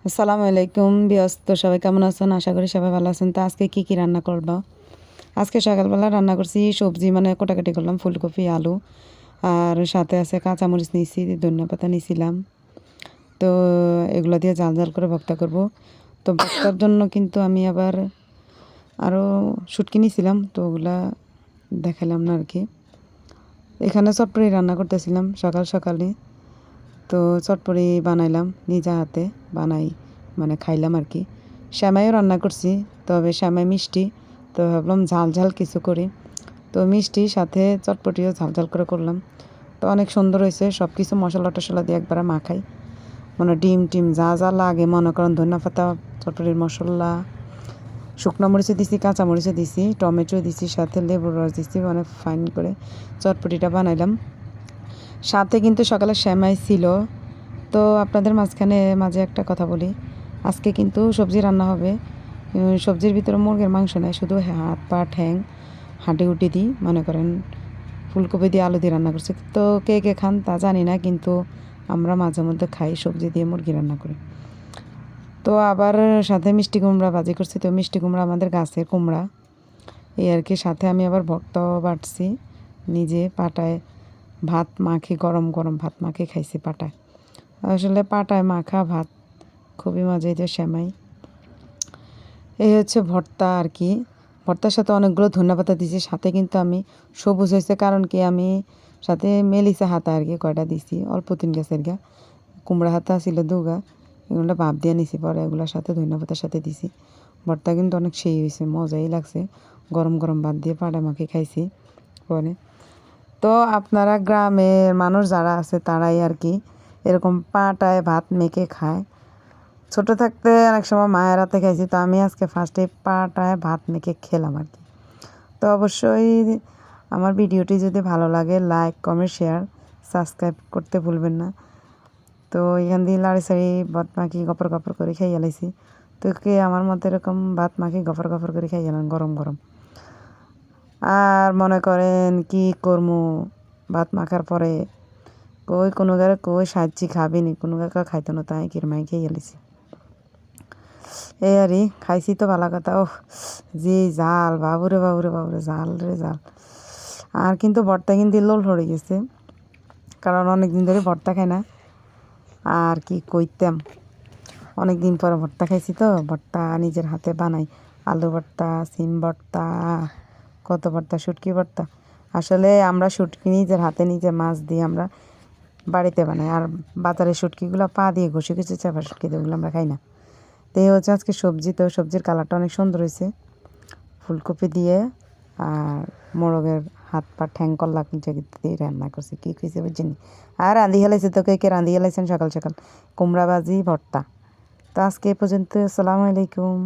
আসসালামু আলাইকুম ব্যস্ত সবাই কেমন আছেন? আশা করি সবাই ভালো আছেন। তো আজকে কি রান্না করব? আজকে সকালবেলা রান্না করছি সবজি, মানে কাটাকাটি করলাম ফুলকপি, আলু, আর সাথে আছে কাঁচামরিচ নিয়েছি, ধনিয়া পাতা নিয়েছিলাম। তো এগুলো দিয়ে ঝাল ঝাল করে ভর্তা করব। তো ভর্তার জন্য কিন্তু আমি আবার আরও শুটকি নিয়েছিলাম, তো ওগুলা দেখালাম না আর কি। এখানে চটপটি রান্না করতেছিলাম সকাল সকালে। তো চটপটি বানাইলাম, নিজে হাতে বানাই মানে খাইলাম আর কি। সেমাইও রান্না করছি, তবে সেমাই মিষ্টি, তো ভাবলাম ঝাল ঝাল কিছু করি। তো মিষ্টি সাথে চটপটিও ঝাল ঝাল করে করলাম। তো অনেক সুন্দর হয়েছে, সব কিছু মশলা টশলা দিয়ে একবারে মাখাই, মানে ডিম টিম যা যা লাগে মনে করেন, ধনিয়া পাতা, চটপটির মশলা, শুকনো মরিচও দিছি, কাঁচা মরিচও দিছি, টমেটো দিছি, সাথে লেবুর রস দিছি, অনেক ফাইন করে চটপটিটা বানাইলাম। সাথে কিন্তু সকালে সেমাই ছিল। তো আপনাদের মাঝে একটা কথা বলি, আজকে কিন্তু সবজি রান্না হবে। সবজির ভিতরে মুরগির মাংস নেই, শুধু হাত পা ঠ্যাং হাঁটি উটি দিই, মনে করেন ফুলকপি দিয়ে আলু দিয়ে রান্না করছি। তো কে কে খান তা জানি না, কিন্তু আমরা মাঝে মধ্যে খাই সবজি দিয়ে মুরগি রান্না করি। তো আবার সাথে মিষ্টি কুমড়া ভাজি করছি। তো মিষ্টি কুমড়া আমাদের গাছের কুমড়া, এই আর কি। সাথে আমি আবার ভর্তাও বাটছি নিজে পাটায়, ভাত মাখি, গরম গরম ভাত মাখি খাইছি পাটায়। আসলে পাটায় মাখা ভাত খুবই মজা। এই যে সেমাই, এই হচ্ছে ভর্তা আর কি। ভর্তার সাথে অনেকগুলো ধনেপাতা দিয়েছি, সাথে কিন্তু আমি সবুজ হয়েছে কারণ কি আমি সাথে মেলিসা হাতা আর কি কয়টা দিছি, অল্প 3 গাছের গা কুমড়া হাতা ছিল 2 গা, এগুলো ভাপ দিয়ে নিছি, পরে এগুলোর সাথে ধনেপাতার সাথে দিছি। ভর্তা কিন্তু অনেক সেই হয়েছে, মজাই লাগছে। গরম গরম ভাত দিয়ে পাটা মাখি খাইছি পরে। তো আপনারা গ্রামের মানুষ যারা আছে তারাই আর কি এরকম পাটায় ভাত মেখে খায়। ছোটো থাকতে অনেক সময় মায়ের হাতে খাইছি, তো আমি আজকে ফার্স্টে পাটায় ভাত মেখে খেলাম আর কি। তো অবশ্যই আমার ভিডিওটি যদি ভালো লাগে লাইক কমেন্ট শেয়ার সাবস্ক্রাইব করতে ভুলবেন না। তো এখান দিয়ে লাড়ি সাড়ি ভাত মাখি গপর গপর করে খাই গেলাইছি। তো কে আমার মতো এরকম ভাত মাখি গফর গফর করে খাই গেলাম গরম গরম। আর মনে করেন কি করমু ভাত মাখার পরে, কোনো গারে সাহায্যি খাবি নি, কোনো গারে খাইতো না, তাই কিরমাই খেয়ে গেলিছি। এই আরই খাইছি তো ভালো কথা। ও যে জাল, বাবুরে বাবুরে বাবুরে, জাল রে জাল। আর কিন্তু ভর্তা কিন্তু লোল হয়ে গেছে, কারণ অনেক দিন ধরে ভর্তা খাই না। আর কি কইতাম, অনেক দিন পরে ভর্তা খাইছি, তো ভর্তা নিজের হাতে বানাই। আলু ভর্তা, সিম ভর্তা, কত ভর্তা, শুটকি ভর্তা। আসলে আমরা শুটকি নিজের হাতে নিজে মাছ দিয়ে আমরা বাড়িতে বানাই, আর বাজারের শুটকিগুলো পা দিয়ে ঘষে ঘষে চাপা শুটকি, ওগুলো আমরা খাই না। তো এই হচ্ছে আজকে সবজি। তো সবজির কালারটা অনেক সুন্দর হয়েছে, ফুলকপি দিয়ে আর মোরগের হাত পা ঠ্যাং কল্লা দিয়ে রান্না করছি, কী খুঁজে বুঝিনি। আর রাঁধি হেলাইছে তো, কে কে রাঁধি হেলাইছেন সকাল সকাল কুমড়া ভাজি ভর্তা। তো আজকে এ পর্যন্ত, আসসালামু আলাইকুম।